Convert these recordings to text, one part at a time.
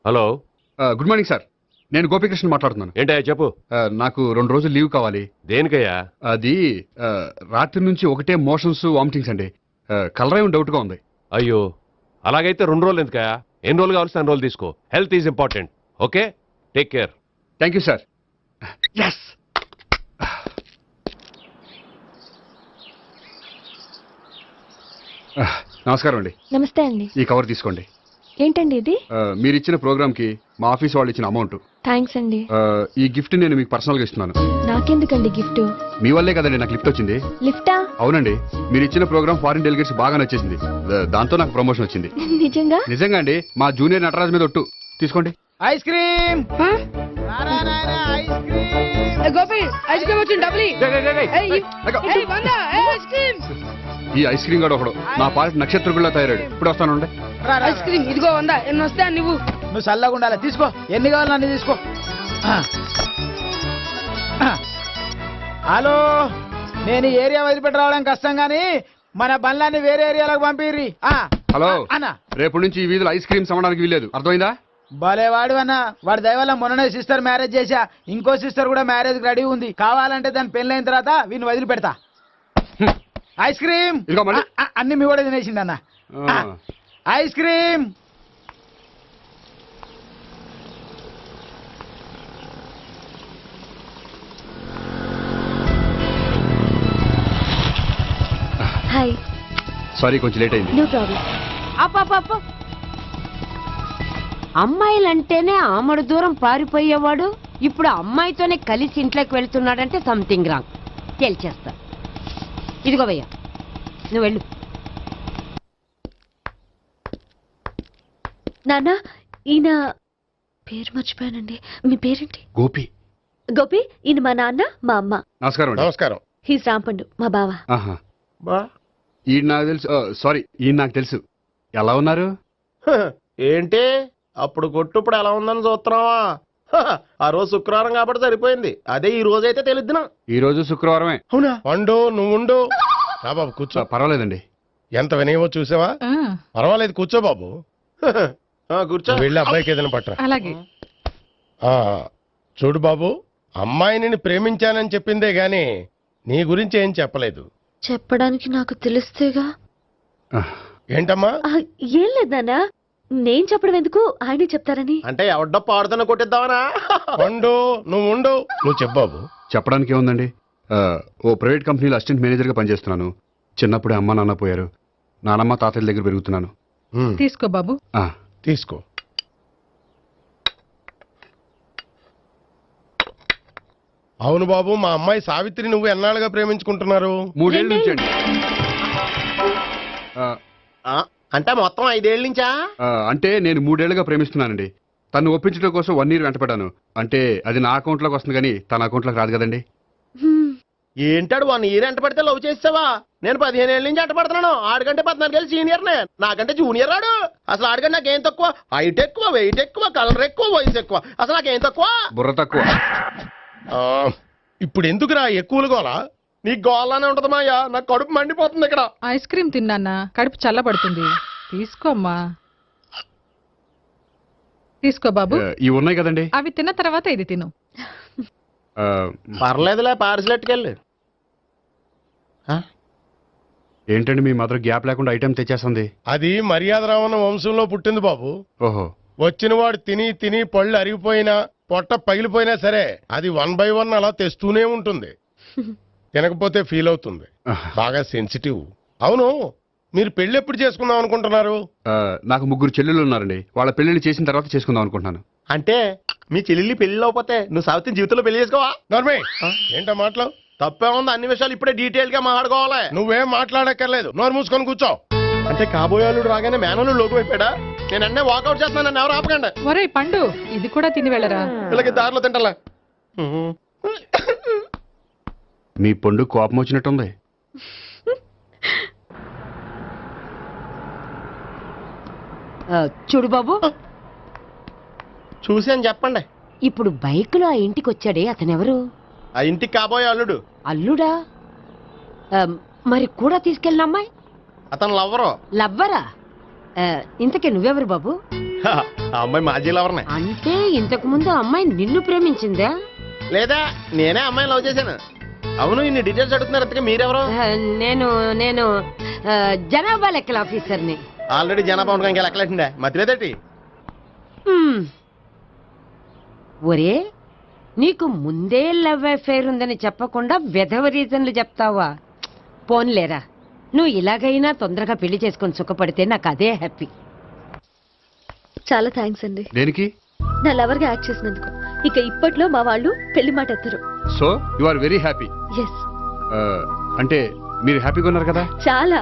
Hello. Good morning sir. నేను గోపికృష్ణ మాట్లాడుతున్నాను. ఏంటయ్యా చెప్పు. నాకు 2 రోజులు లీవ్ కావాలి. దేనికయ్యా? అది రాత్రి నుంచి ఒకటే మోషన్స్ వామిటింగ్స్ అండి. కలరేం డౌట్గా ఉంది. అయ్యో, అలాగైతే 2 రోజులు ఎందుకయ్యా? ఎన్ని రోజులు కావాల్సిన 2 రోజులు తీసుకో. Health is important. Okay, take care. Thank you sir. Yes. నమస్కారం అండి. నమస్తే అండి. ఈ కవర్ తీసుకోండి. ఏంటండి ఇది? మీరు ఇచ్చిన ప్రోగ్రామ్కి మా ఆఫీస్ వాళ్ళు ఇచ్చిన అమౌంట్. థ్యాంక్స్ అండి. ఈ గిఫ్ట్ నేను మీకు పర్సనల్గా ఇస్తున్నాను. నాకెందుకండి గిఫ్ట్? మీ వల్లే కదండి నాకు లిఫ్ట్ వచ్చింది. లిఫ్టా? అవునండి, మీరు ఇచ్చిన ప్రోగ్రామ్ ఫారిన్ డెలిగేట్స్ బాగా నచ్చేసింది. దాంతో నాకు ప్రమోషన్ వచ్చింది. నిజంగా? నిజంగా అండి. మా జూనియర్ నటరాజ్ మీద ఒట్టు. తీసుకోండి. Ice cream. Gopi ice cream వచ్చింది. డబ్బులు ఈ ఐస్ క్రీమ్ కూడా ఒకడు నా పాలిట నక్షత్రకుల్లా తయారాడు. ఇప్పుడు వస్తానండి. ఐస్ క్రీమ్ ఇదిగో 100. ఎన్ని వస్తాయి నువ్వు? నువ్వు చల్లగా ఉండాలి. తీసుకో, ఎన్ని కావాలి అన్ని తీసుకో. హలో, నేను ఈ ఏరియా వదిలిపెట్టి రావడం కష్టం గానీ మన బండ్లన్నీ వేరే ఏరియాలకు పంపిర్రి. హలో అన్న, రేపు నుంచి ఈ వీధిలో ఐస్ క్రీమ్స్ అమ్మడానికి వీల్లేదు. అర్థమైందా? భలేవాడు అన్న. వాడి దయవల్ల మొన్ననే సిస్టర్ మ్యారేజ్ చేశా. ఇంకో సిస్టర్ కూడా మ్యారేజ్ రెడీ ఉంది. కావాలంటే దాని పెళ్ళైన తర్వాత వీడిని వదిలిపెడతా. ఐస్ క్రీమ్ అన్ని మీ కూడా తినేసిండి అన్న. Ice cream. హాయ్. సారీ, కొంచెం లేట్ అయింది. No problem. అప్ప అమ్మాయిలంటేనే ఆమడు దూరం పారిపోయేవాడు ఇప్పుడు అమ్మాయితోనే కలిసి ఇంట్లోకి వెళ్తున్నాడంటే సంథింగ్ రాంగ్. తేల్చేస్తా. ఇదిగో భయ్యా, నువ్వు వెళ్ళు. నాన్న, ఈయన పేరు మర్చిపోయానండి. మీ పేరేంటి? గోపి. గోపి, ఈయన మా నాన్న, మా అమ్మ. నమస్కారం. నమస్కారం. హీస్ రాంపండు, మా బావ. ఈయన నాకు తెలుసు. సారీ, ఈయన నాకు తెలుసు. ఎలా ఉన్నారు? ఏంటి అప్పుడు కొట్టుప్పుడు ఎలా ఉందని చూస్తున్నావా? ఆ రోజు శుక్రవారం కాబట్టి సరిపోయింది. అదే ఈ రోజు అయితే తెలిద్దునా. ఈ రోజు శుక్రవారమే. అవునా? వండు, నువ్వు ఉండు. రా బాబు కూర్చో. పర్వాలేదండి. ఎంత వినయమో చూసావా? పర్వాలేదు, కూర్చో బాబు. కూర్చో. వెళ్ళి అబ్బాయికి ఏదైనా పట్టరా. అలాగే. చూడు బాబు, అమ్మాయిని ప్రేమించానని చెప్పిందే గాని నీ గురించి ఏం చెప్పలేదు. చెప్పడానికి నాకు తెలిస్తేగా. ఏంటమ్మా? ఏం లేదు నాన్న, నేను చెప్పడం ఎందుకు, ఆయనే చెప్తారని. అంటే ఎవడ్డో పాడుతున్న కొట్టిద్దామనా? వండు, నువ్వు ఉండు. నువ్వు చెప్పు బాబు. చెప్పడానికి ఏముందండి, ఓ ప్రైవేట్ కంపెనీలో అసిస్టెంట్ మేనేజర్గా పనిచేస్తున్నాను. చిన్నప్పుడే అమ్మ నాన్న పోయారు. నానమ్మ తాతయ్య దగ్గర పెరుగుతున్నాను. తీసుకో బాబు. తీసుకో. అవును బాబు, మా అమ్మాయి సావిత్రి నువ్వు ఎన్నాళ్ళుగా ప్రేమించుకుంటున్నారు? 3 ఏళ్ళ నుంచి అండి. అంటే మొత్తం 5 ఏళ్ళ నుంచా? అంటే నేను 3 ఏళ్లుగా ప్రేమిస్తున్నానండి. తను ఒప్పించడం కోసం 1 year వెంటపడ్డాను. అంటే అది నా అకౌంట్లోకి వస్తుంది కానీ తన అకౌంట్లోకి రాదు కదండి. ఏంటాడు 1 year ఎంట పడితే లవ్ చేసావా? నేను 15 ఏళ్ళ నుంచి ఎంట పడుతున్నాను. ఆడికంటే 14 ఏళ్ళు సీనియర్నే, నాకంటే జూనియర్ ఆడు. అసలు ఆడికంటే నాకేం తక్కువ? హైట్ ఎక్కువ, వెయిట్ ఎక్కువ, కలర్ ఎక్కువ, వయసు ఎక్కువ. అసలు నాకేం తక్కువ? బుర్ర తక్కువ. ఇప్పుడు ఎందుకురా ఎక్కువలు గోలా? నీకు గోలానే ఉంటది మాయా. నాకు కడుపు మండిపోతుంది ఇక్కడ. ఐస్ క్రీమ్ తిన్నా, కడుపు చల్లబడుతుంది. తీసుకోమ్మా. తీసుకో బాబు. ఇవి ఉన్నాయి కదండి, అవి తిన్న తర్వాత ఇది తిను. పర్లేదులే, పార్సిల్ ఎట్టుకెళ్ళి. ఏంటండి మీ మదర్ గ్యాప్ లేకుండా ఐటెం తెచ్చేస్తుంది? అది మర్యాద రావణ వంశంలో పుట్టింది బాబు. ఓహో. వచ్చిన వాడు తిని తిని పళ్ళు అరిగిపోయినా పొట్ట పగిలిపోయినా సరే అది 1 by 1 అలా తెస్తూనే ఉంటుంది. తినకపోతే ఫీల్ అవుతుంది. బాగా సెన్సిటివ్. అవును, మీరు పెళ్లి ఎప్పుడు చేసుకుందాం అనుకుంటున్నారు? నాకు 3 చెల్లెళ్ళు ఉన్నారండి. వాళ్ళ పెళ్లిళ్ళు చేసిన తర్వాత చేసుకుందాం అనుకుంటున్నాను. అంటే మీ చెల్లెల్ని పెళ్లి లేకపోతే నువ్వు సావిత్రి జీవితంలో పెళ్లి చేసుకోవా? నర్మే, ఏంటో మాటలు? తప్పే ఉంది. అన్ని విషయాలు ఇప్పుడే డీటెయిల్ గా మాట్లాడుకోవాలి. నువ్వేం మాట్లాడక్కర్లేదు, నోరు మూసుకొని కూర్చో. అంటే కాబోయేవాళ్ళు రాగానే మేనలు లోకి అయిపోయాడా? నేను అన్నీ వాకౌట్ చేస్తున్నాను, నన్ను ఎవరు ఆపకండి. ఒరే పండు, ఇది కూడా తిని వెళ్ళరా. వీళ్ళకి దారిలో తింటలా. మీ పండు కోపం వచ్చినట్టుంది. చూడు బాబు, చూసి అని చెప్పండి. ఇప్పుడు బైక్లో ఆ ఇంటికి వచ్చాడే అతనెవరు? ఆ ఇంటికి కాబోయే అల్లుడు. అల్లుడా? మరి కూడా తీసుకెళ్ళిన అమ్మాయి? అతను లవ్వరు. లవ్వరా? ఇంతకీ నువ్వెవరు బాబు? ఆ అమ్మాయి మాజీ లవర్నే. అంటే ఇంతకు ముందు అమ్మాయి నిన్ను ప్రేమించిందా? లేదా నేనే అమ్మాయిని లవ్ చేశాను. అవును, ఇన్ని డీటెయిల్స్ అడుగుతున్నారు. అంతగా మీరెవరు? నేను నేను జనాభా లెక్కల ఆఫీసర్ని. ఆల్రెడీ జనాభా ఉండగా ఇంకా లెక్కలేసిందే మధ్యలేదేటి? ఒరే, నీకు ముందే లవ్ అఫైర్ ఉందని చెప్పకుండా వెధవ రీజన్లు చెప్తావా? పోన్లేరా, నువ్వు ఇలాగైనా తొందరగా పెళ్లి చేసుకొని సుఖపడితే నాకు అదే హ్యాపీ. చాలా థ్యాంక్స్ అండి దేనికి? నా లవర్ గా యాక్ట్ చేసినందుకు. ఇక ఇప్పట్లో మా వాళ్ళు పెళ్లి మాట ఎత్తరు. So you are very happy. Yes, అంటే మీరు హ్యాపీగా ఉన్నారు కదా? చాలా.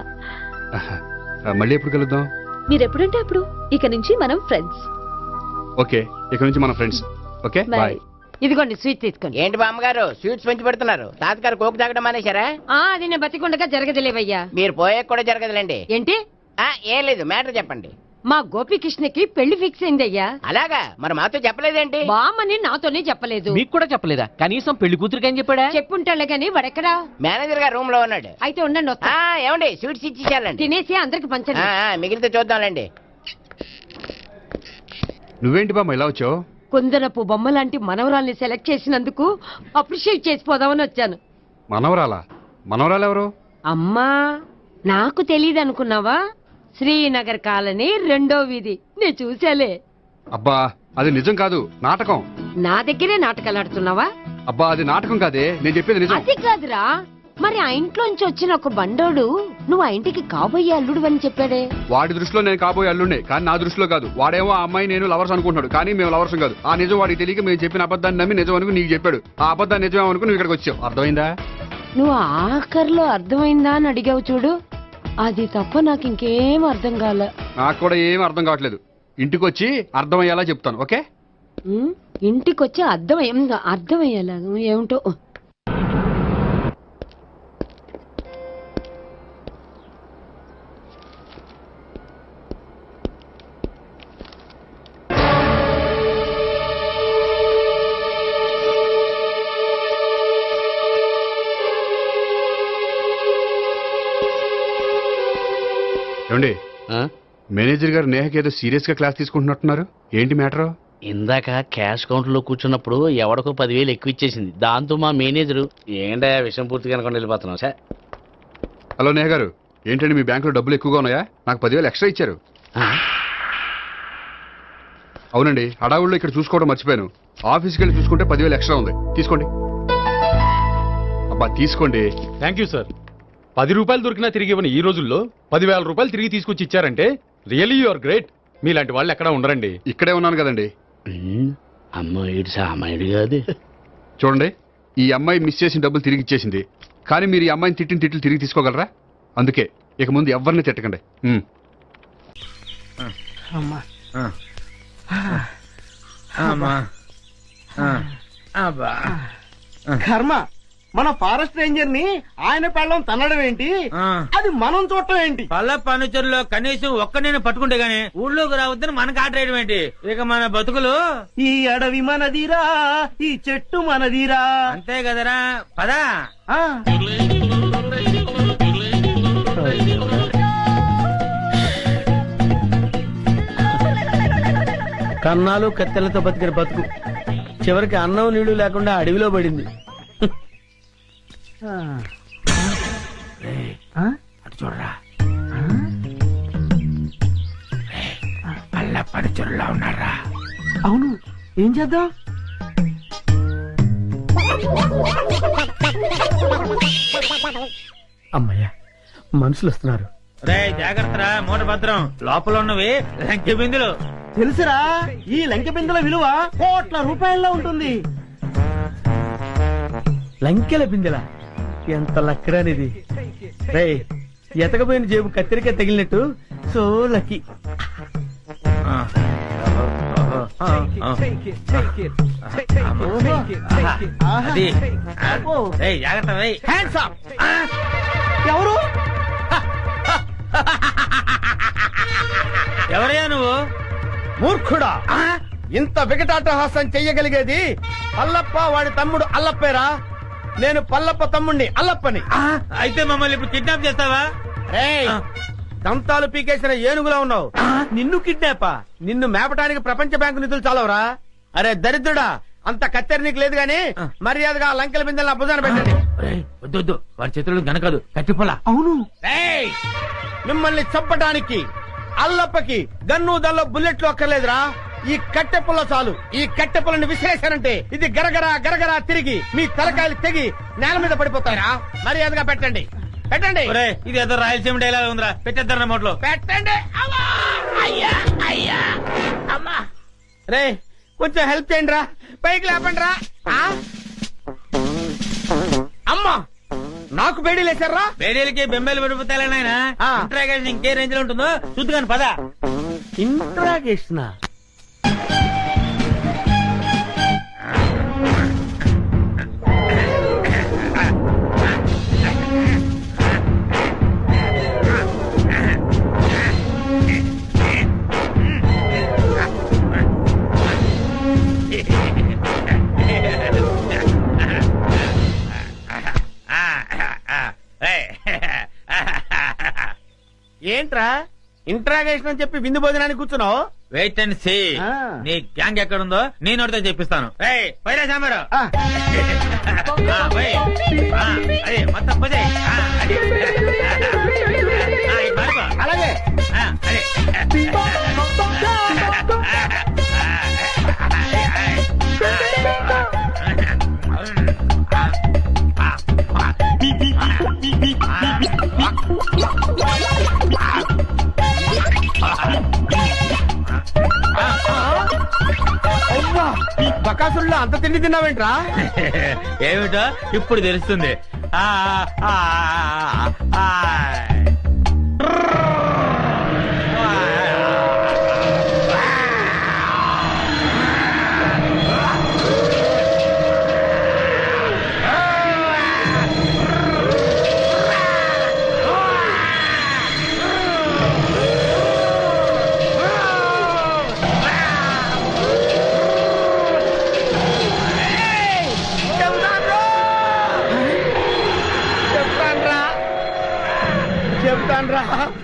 మళ్ళీ ఎప్పుడు కలుద్దాం? మీరు ఎప్పుడంటే అప్పుడు. ఇక నుంచి మనం ఫ్రెండ్స్. ఓకే, ఇక నుంచి మన ఫ్రెండ్స్. Okay, bye. ఇదిగోండి స్వీట్ తీసుకోండి. ఏంటి బామ్మగారు స్వీట్స్ పెంచి పెడుతున్నారు? తాతగారు కోక్ తాగడం మానేశారా? అది నేను బతికుండగా జరగదులేవయ్యా. మీరు పోయే కూడా జరగదులేండి. ఏంటి? ఏం లేదు, మ్యాటర్ చెప్పండి. మా గోపికృష్ణకి పెళ్లి ఫిక్స్ అయిందయ్యా. అలాగా? మరి మాతో చెప్పలేదేంటి? బామ్మని నాతోనే చెప్పలేదు. మీకు కూడా చెప్పలేదా? కనీసం పెళ్లి కూతురికి అని చెప్పాడా? చెప్పుంటాళ్లే గాని వాడెక్కడా? మేనేజర్ గారు రూమ్ లో ఉన్నాడు. అయితే ఉండండి, వస్తా. ఏమండి స్వీట్స్ ఇచ్చేసాలండి. తినేసి అందరికి పంచండి. మిగిలితే చూద్దాంలేండి. నువ్వేంటి బామ్మ ఇలా వచ్చావు? కుందనపు బొమ్మ లాంటి మనవరాల్ని సెలెక్ట్ చేసినందుకు అప్రిషియేట్ చేసిపోదామని వచ్చాను. మనవరాలా? మనవరాలు ఎవరు? అమ్మా, నాకు తెలియదు అనుకున్నావా? శ్రీనగర్ కాలనీ 2వ వీధి. నేను చూసాలే. అబ్బా, అది నిజం కాదు, నాటకం. నా దగ్గరే నాటకాలు ఆడుతున్నావా? అబ్బా, అది నాటకం కాదే, నేను చెప్పేది నిజం. అది కాదురా, మరి ఆ ఇంట్లోంచి వచ్చిన ఒక బండోడు నువ్వు ఆ ఇంటికి కాబోయే అల్లుడు అని చెప్పాడే. వాడి దృష్టిలో నేను కాబోయే అల్లుండే, కానీ నా దృష్టిలో కాదు. వాడేమో ఆ అమ్మాయి నేను లవర్స్ అనుకుంటున్నాడు, కానీ మేము లవర్స్ కాదు. ఆ నిజం వాడికి తెలియక మేము చెప్పిన అబద్ధాన్ని నమ్మి నిజం అనుకుని నీకు చెప్పాడు. ఆ అబద్ధాన్ని నిజమే అనుకుని నువ్వు ఇక్కడికి వచ్చావు. అర్థమైందా? నువ్వు ఆఖరిలో అర్థమైందా అని అడిగావు చూడు, అది తప్ప నాకు ఇంకేం అర్థం కాలే. నాకు కూడా ఏం అర్థం కావట్లేదు. ఇంటికి వచ్చి అర్థమయ్యేలా చెప్తాను. ఓకే? ఇంటికొచ్చి అర్థమయ్యేలా ఏమిటో. ఏమండి, మేనేజర్ గారు నేహకి ఏదో సీరియస్ గా క్లాస్ తీసుకుంటున్నట్టున్నారు. ఏంటి మ్యాటర్? ఇందాక క్యాష్ కౌంటర్ లో కూర్చున్నప్పుడు ఎవడికో 10,000 ఎక్కువ ఇచ్చేసింది. దాంతో మా మేనేజరు ఏంటా విషయం పూర్తిగా అనుకుని వెళ్ళిపోతున్నాం సార్. హలో నేహ గారు, ఏంటండి మీ బ్యాంకులో డబ్బులు ఎక్కువగా ఉన్నాయా? నాకు 10,000 ఎక్స్ట్రా ఇచ్చారు. అవునండి, హడావుల్లో ఇక్కడ చూసుకోవడం మర్చిపోయాను. ఆఫీస్కి వెళ్ళి చూసుకుంటే 10,000 ఎక్స్ట్రా ఉంది. తీసుకోండి. అబ్బా తీసుకోండి. Thank you sir. 10 రూపాయలు దొరికినా తిరిగి ఇవ్వని ఈ రోజుల్లో 10,000 రూపాయలు తిరిగి తీసుకొచ్చి ఇచ్చారంటే రియలీ యు ఆర్ గ్రేట్. మీలాంటి వాళ్ళు ఎక్కడా ఉండరండి. ఇక్కడే ఉన్నాను కదండి. అమ్మాయి సామాయుడు కాదు. చూడండి, ఈ అమ్మాయి మిస్ చేసిన డబ్బులు తిరిగి ఇచ్చేసింది. కానీ మీరు ఈ అమ్మాయిని తిట్టిన తిట్లు తిరిగి తీసుకోగలరా? అందుకే ఇక ముందు ఎవరిని తిట్టకండి. కర్మ, మన ఫారెస్ట్ రేంజర్ ని ఆయన పెళ్ళం తన్నడం ఏంటి? అది మనం చూడటం ఏంటి? పల్ల ఫర్నిచర్లో కనీసం ఒక్కడిని పట్టుకుంటే గానీ ఊళ్ళోకి రావద్దని మనకు ఆర్డర్ వేయడం ఏంటి? ఇక మన బతుకులు ఈ అడవి మనదిరా, ఈ చెట్టు మనదిరా. అంతే కదరా, పదా. కన్నాలు కత్తెలతో బతికిన బతుకు చివరికి అన్నం నీళ్లు లేకుండా అడవిలో పడింది. అటు చూడరా, పల్ల పడిచురులా ఉన్నారా? అవును, ఏం చేద్దాం? అమ్మయ్యా, మనుషులు వస్తున్నారు. రే జాగ్రత్తరా, మూట భద్రం. లోపల ఉన్నవి లంకె బిందులు. తెలుసురా, ఈ లంకె బిందుల విలువ కోట్ల రూపాయల్లో ఉంటుంది. లంకెల బిందెల ఎంత లక్కరానిది. రే, ఎతకపోయిన జేబు కత్తిరికే తగిలినట్టు. So lucky. జాగ్రత్త. ఎవరు? ఎవరయ్యా నువ్వు? మూర్ఖుడా, ఇంత వికటాటహాసం చెయ్యగలిగేది పల్లప్ప వాడి తమ్ముడు అల్లప్పేరా. నేను పల్లప్ప తమ్ముడిని అల్లప్పని. అయితే మమ్మల్ని ఇప్పుడు కిడ్నాప్ చేస్తావా? దంతాలు పీకేసిన ఏనుగులా ఉన్నావు. నిన్ను కిడ్నాపా? నిన్ను మేపటానికి ప్రపంచ బ్యాంకు నిధులు చాలవరా? అరే దరిద్రుడా, అంత కత్తెర నీకు లేదు గాని మర్యాదగా లంకెల బిందెలు నా భుజాన పెట్టండి. వద్దు, వాడి చేతుల్లో గనకదు కట్టిపోలా. అవును, మిమ్మల్ని చంపడానికి అల్లప్పకి గన్ను దల్లో బుల్లెట్లు అక్కర్లేదురా. ఈ కట్టె పుల్ల చాలు. ఈ కట్టె పుల్లని విసిరేశారంటే ఇది గరగరా గరగరా తిరిగి మీ తలకాయలు తెగి నేల మీద పడిపోతారా. మర్యాదగా పెట్టండి, పెట్టండి. ఇది ఏదో రాయలసీమ డైలాగ్ ఉందిరా, పెట్టేద్దరు నోట్లో పెట్టండి. అమ్మా రే, కొంచెం హెల్ప్ చేయండి రా, పైకి లేపండి రా. అమ్మా, నాకు బేడీలు వేశారా? బేడీలకి బెంబేలు పడిపోతాయి నాయన. ఇంట్రాగేషన్ ఇంకే రేంజ్ లో ఉంటుందో చూద్దుగాని పద. ఇంట్రాగేషన్ ఏంట్రా? ఇంట్రాగేషన్ అని చెప్పి విందు భోజనానికి కూర్చున్నావు. Wait and see. నీ గ్యాంగ్ ఎక్కడుందో నేను నోటితో చెప్పిస్తాను. పైరా సాంబారు అదే మొత్తం పదే. అలాగే బకాసుల్లో అంత తిండి తిన్నావేంట్రా? ఏమిటో ఇప్పుడు తెలుస్తుంది.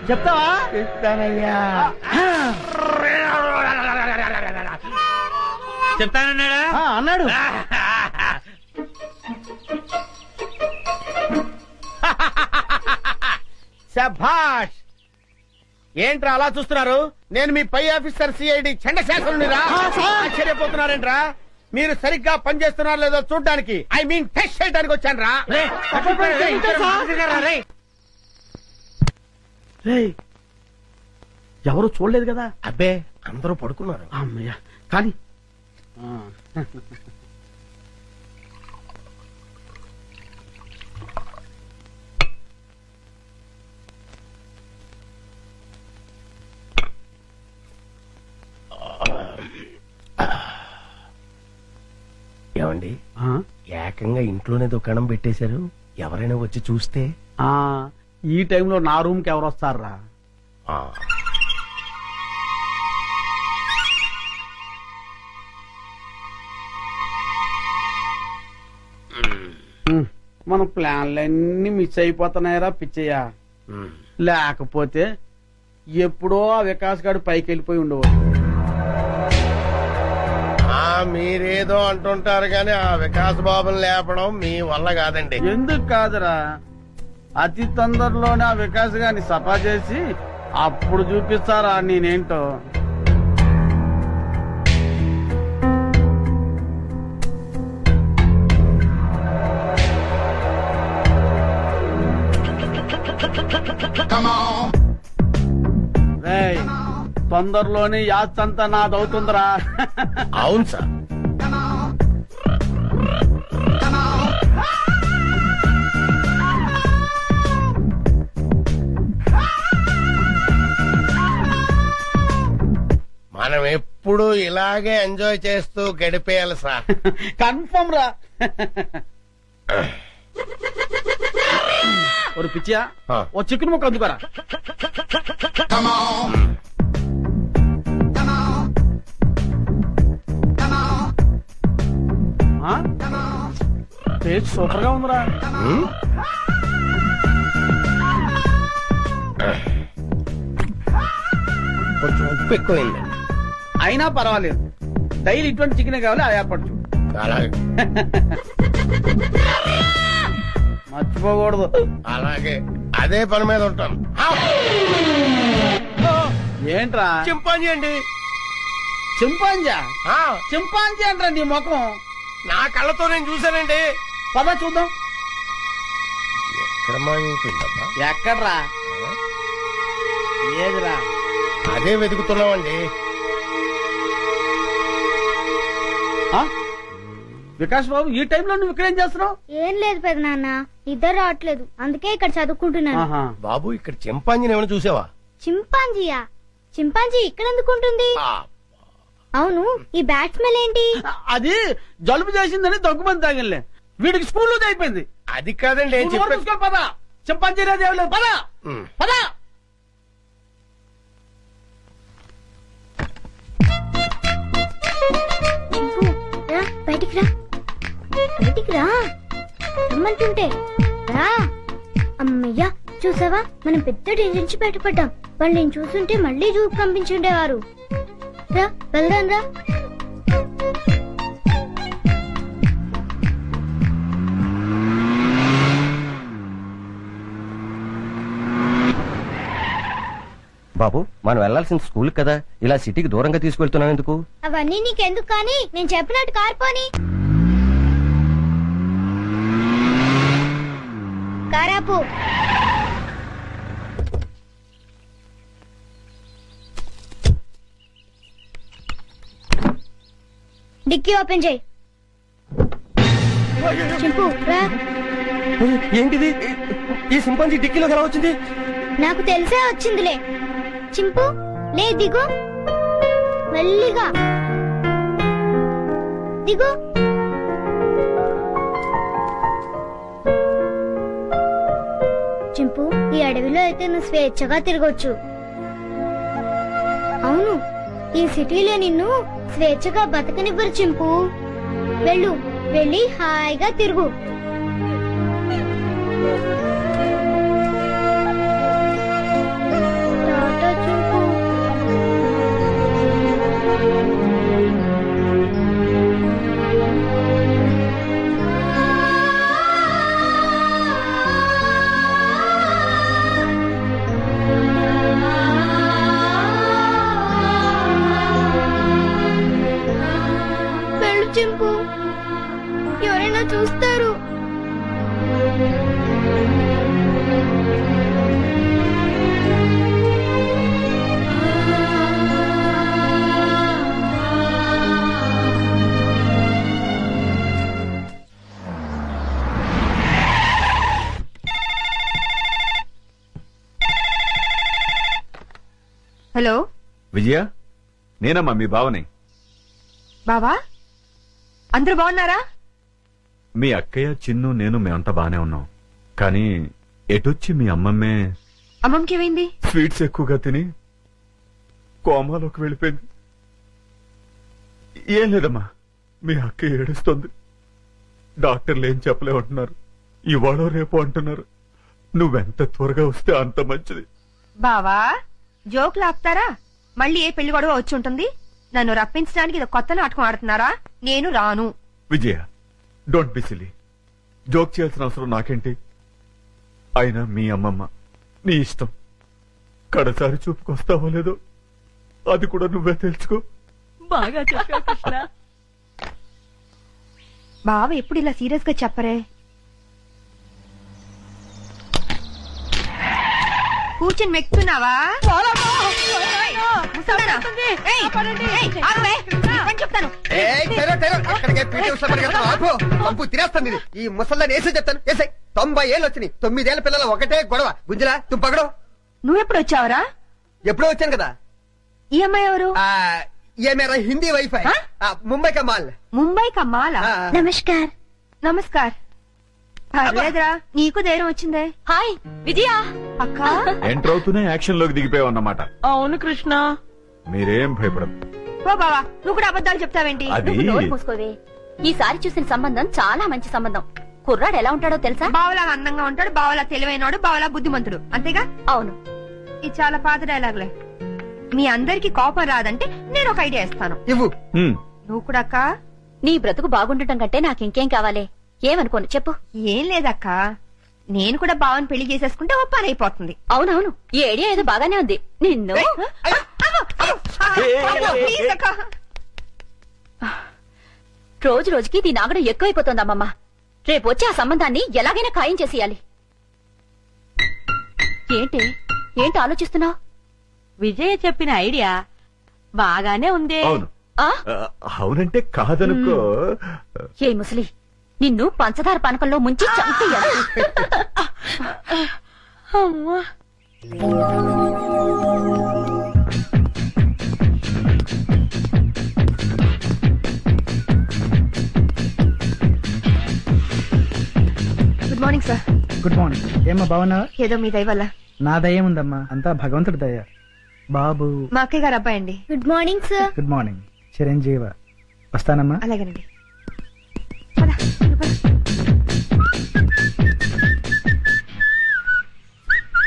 చెప్తావా? చెప్తానయ్యా. చెప్తానన్నాడా? అన్నాడు. శభాష్. ఏంట్రా అలా చూస్తున్నారు? నేను మీ పై ఆఫీసర్ సిఐడి చండశాసనునిరా. ఆశ్చర్యపోతున్నారేంట్రా? మీరు సరిగ్గా పనిచేస్తున్నారో లేదో చూడడానికి, ఐ మీన్ టెస్ట్ చేయడానికి వచ్చాను రా. ఎవరు చూడలేదు కదా? అబ్బే, అందరూ పడుకున్నారు. అమ్మయ్యా, కానీ ఏమండి, ఏకంగా ఇంట్లోనే దుకాణం పెట్టేశారు. ఎవరైనా వచ్చి చూస్తే? ఈ టైంలో నా రూమ్ కి ఎవరు వస్తారా? మన ప్లాన్లన్నీ మిస్ అయిపోతున్నాయరా పిచ్చయ్యా. లేకపోతే ఎప్పుడో ఆ వికాస్ గారు పైకి వెళ్ళిపోయి ఉండేవాడు. మీరేదో అంటుంటారు కానీ ఆ వికాస్ బాబుని లేపడం మీ వల్ల కాదండి. ఎందుకు కాదురా, అతి తొందరలోనే ఆ వికాస్ గారిని సఫా చేసి అప్పుడు చూపిస్తారా నేనేంటో. తొందరలోనే యాస్తంతా నాదవుతుందిరా. అవును సార్. మనం ఎప్పుడు ఇలాగే ఎంజాయ్ చేస్తూ గడిపేయాలి సార్. కన్ఫర్మ్ రా. ఒక పిచ్చియా, ఓ చికెన్ ముక్క అందుకోరా. టేస్ట్ సూపర్ గా ఉందిరా. కొంచెం ఉప్పు ఎక్కువైందండి. అయినా పర్వాలేదు, డైలీ ఇటువంటి చికెన్ కావాలి, అది ఏర్పాటు చూడు. అలాగే మర్చిపోకూడదు. అలాగే అదే పని మీద ఉంటాను. ఏంట్రా? చింపాంజీ అండి. చింపాంజా? చింపాంజీ అంటారా నీ ముఖం? నా కళ్ళతో నేను చూశానండి. పద చూద్దాం. ఎక్కడ మాయమైపోయిందబ్బా? ఎక్కడ్రా? ఏదిరా? అదే వెతుకుతున్నామండి. వికాస్ బాబు, ఈ టైంలో నువ్వు ఇక్కడేం చేస్తున్నావు? ఏం లేదు పెద్ద నాన్న, ఇద్దరు రావట్లేదు, అందుకే ఇక్కడ చదువుకుంటున్నాను. బాబు, ఇక్కడ చింపాంజీని ఏమైనా చూసావా? చింపాంజీయా? చింపాంజీ ఇక్కడ ఎందుకుంటుంది? అవును, ఈ బ్యాట్ స్మెల్ ఏంటి? అది జలుబు చేసిందని దగ్గుమంది తాగిలే, వీడికి స్కూల్ అయిపోయింది. అది కాదండి. పద, చింపాంజీ అనేది ఏం లేదు. పద పద. బయటికి రా, బయటికి రా రమ్మంటుంటే రా. అమ్మయ్యా, చూసావా, మనం పెద్ద డేంజర్ నుంచి బయటపడ్డాం. వాళ్ళు నేను చూస్తుంటే మళ్ళీ జూకు పంపించుండేవారు. రా వెళ్దాం రా. బాబు, మనం వెళ్లాల్సిన స్కూల్ కదా, ఇలా సిటీకి దూరంగా తీసుకెళ్తున్నావు ఎందుకు? అవన్నీ నీకెందుకు కానీ, నేను చెప్పినట్టు కార్పోని. కారాపు. డిక్కీ ఓపెన్ చేయి. చింపు రా. ఏంటిది? ఈ సింపాంజీ డిక్కీలోకి ఎలా వచ్చింది? నాకు తెలిసే వచ్చిందిలే. చింపు లే, దిగు, మెల్లిగా దిగు. చింపు, ఈ అడవిలో అయితే నువ్వు స్వేచ్ఛగా తిరగొచ్చు. అవును, ఈ సిటీలో నిన్ను స్వేచ్ఛగా బతకనివ్వరు చింపు. వెళ్ళు, వెళ్ళి హాయిగా తిరుగు. టాటా చింపు. వెళ్ళు చింపు, ఎవరైనా చూస్తారు. హలో విజయ, నేనమ్మా మీ బావని. బావా, అందరూ బాగున్నారా? మీ అక్కయ్య, చిన్ను, నేను మేమంతా బానే ఉన్నాం. కానీ ఎటొచ్చి మీ అమ్మమ్మే అమ్మమ్మకి ఏమైంది? స్వీట్స్ ఎక్కువగా తిని కోమాలోకి వెళ్ళిపోయింది. ఏం లేదమ్మా, మీ అక్కయ్య ఏడుస్తుంది. డాక్టర్లు ఏం చెప్పలేమంటున్నారు. ఇవాళ రేపు అంటున్నారు. నువ్వెంత త్వరగా వస్తే అంత మంచిది. బావా, జోకులు ఆపుతారా? మళ్ళీ ఏ పెళ్లి గొడవ వచ్చి ఉంటుంది. నన్ను రప్పించడానికి ఇది కొత్త నాటకం ఆడుతున్నారా? నేను రాను. విజయ, డోంట్ బి సిలీ. జోక్ చేయాల్సిన అవసరం నాకేంటి? అయినా మీ అమ్మమ్మ, నీ ఇష్టం. కడసారి చూపుకొస్తావో లేదో అది కూడా నువ్వే తెలుసుకో. బాగా చెప్పావు కృష్ణ. బావ ఎప్పుడు ఇలా సీరియస్ గా చెప్పరే. కూర్చొని మెక్కుతున్నావా? చెప్తాను. తినేస్తుంది ఈ ముసల్దాన్ని వేసి చెప్తాను. వేసే 90 ఏళ్ళు వచ్చినాయి. 9 ఏళ్ల పిల్లల ఒకటే గొడవ. గుంజలా తుంపగడం. నువ్వెప్పుడు వచ్చావరా? ఎప్పుడో వచ్చాను కదా. ఈ అమ్మాయి ఎవరు? ये मेरा हिंदी वाइफ है, मुंबई का माल. ముంబై కా మాలా? నమస్కార్. నమస్కార్. పర్లేదురా, నీకు ధైర్యం వచ్చిందే. హాయ్ విజయ. అక్క ఎంటర్ అవుతూనే యాక్షన్ లోకి దిగిపోయావు అన్నమాట. అవును కృష్ణ. మీరేం భయపడదు. ఓ బావా, నువ్వు కూడా అబద్ధాలు చెప్తావేంటి? అది మూసుకోవే. ఈసారి చూసిన సంబంధం చాలా మంచి సంబంధం. కుర్రాడు ఎలా ఉంటాడో తెలుసా? బావలా అందంగా ఉంటాడు, బావలా తెలివైనడు, బావలా బుద్ధిమంతుడు. అంతేగా? అవును. ఇది చాలా పాత డైలాగులే. మీ అందరికి కోపం రాదంటే నేను ఒక ఐడియా ఇస్తాను. ఇవ్వు. నువ్వు కూడా అక్క. నీ బ్రతుకు బాగుండటం కంటే నాకు ఇంకేం కావాలి? ఏమనుకోను చెప్పు. ఏం లేదక్క, నేను కూడా బావని పెళ్లి చేసేసుకుంటే ఓ పని అయిపోతుంది. అవునవును, ఈ ఐడియా ఏదో బాగానే ఉంది. నిన్ను ప్లీజ్ అక్క. రోజు రోజుకి దీని ఆగడం ఎక్కువైపోతుంది అమ్మమ్మ. రేపు వచ్చి ఆ సంబంధాన్ని ఎలాగైనా ఖాయం చేసేయాలి. ఏంటి ఆలోచిస్తున్నావు? విజయ చెప్పిన ఐడియా బాగానే ఉంది. అవునంటే కాదనుకో. ఏ ముసలి, నిన్ను పంచదార పానకంలో ముంచి చంపేయాలి. అమ్మా. Good morning sir. Good morning. ఏమ్మా బాగున్నావా? ఏదో మీ దయ వల్ల. నా దయ ఉందమ్మా, అంతా భగవంతుడి దయ. బాబు మా అక్కయ్య గారు అబ్బాయి అండి. Good morning sir. Good morning. చిరంజీవ. వస్తానమ్మా. అలాగేనండి.